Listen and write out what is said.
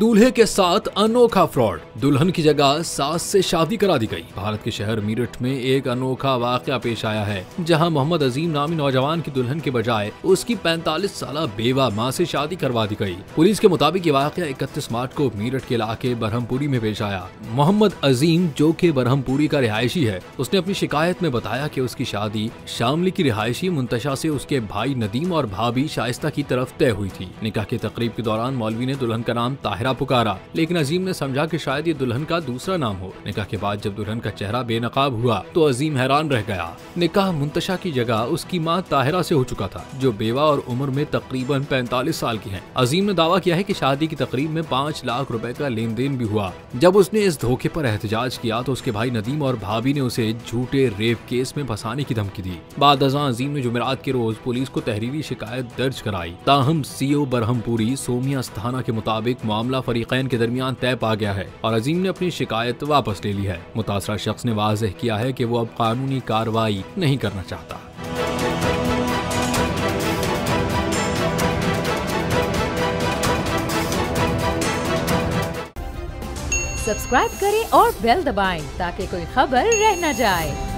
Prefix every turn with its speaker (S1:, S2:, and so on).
S1: दूल्हे के साथ अनोखा फ्रॉड, दुल्हन की जगह सास से शादी करा दी गई। भारत के शहर मीरठ में एक अनोखा वाकया पेश आया है, जहां मोहम्मद अजीम नामी नौजवान की दुल्हन के बजाय उसकी 45 साल बेवा मां से शादी करवा दी गई। पुलिस के मुताबिक ये वाकया 31 मार्च को मीरठ के इलाके बरहमपुरी में पेश आया। मोहम्मद अजीम, जो कि बरहमपुरी का रिहायशी है, उसने अपनी शिकायत में बताया कि उसकी शादी शामली की रिहायशी मुंतशा से उसके भाई नदीम और भाभी शाइस्ता की तरफ तय हुई थी। निकाह की तकरीब के दौरान मौलवी ने दुल्हन का नाम ताहिरा पुकारा, लेकिन अजीम ने समझा कि शायद ये दुल्हन का दूसरा नाम हो। निकाह के बाद जब दुल्हन का चेहरा बेनकाब हुआ तो अजीम हैरान रह गया। निकाह मुंतशा की जगह उसकी मां ताहिरा से हो चुका था, जो बेवा और उम्र में तकरीबन 45 साल की है। अजीम ने दावा किया है कि शादी की तकरीब में 5 लाख रुपए का लेन देन भी हुआ। जब उसने इस धोखे पर एहतजाज किया तो उसके भाई नदीम और भाभी ने उसे झूठे रेप केस में फंसाने की धमकी दी। बाद अज़ां अजीम ने जुमेरात के रोज पुलिस को तहरीरी शिकायत दर्ज कराई। ताहम सीओ बरहमपुरी सोमिया अस्थाना के मुताबिक मामला फरीकैन के दरमियान तय पा गया है और अजीम ने अपनी शिकायत वापस ले ली है। मुतासरा शख्स ने वाज़ेह किया है कि वो अब कानूनी कार्रवाई नहीं करना चाहता।
S2: सब्सक्राइब करें और बेल दबाएं ताकि कोई खबर रह न जाए।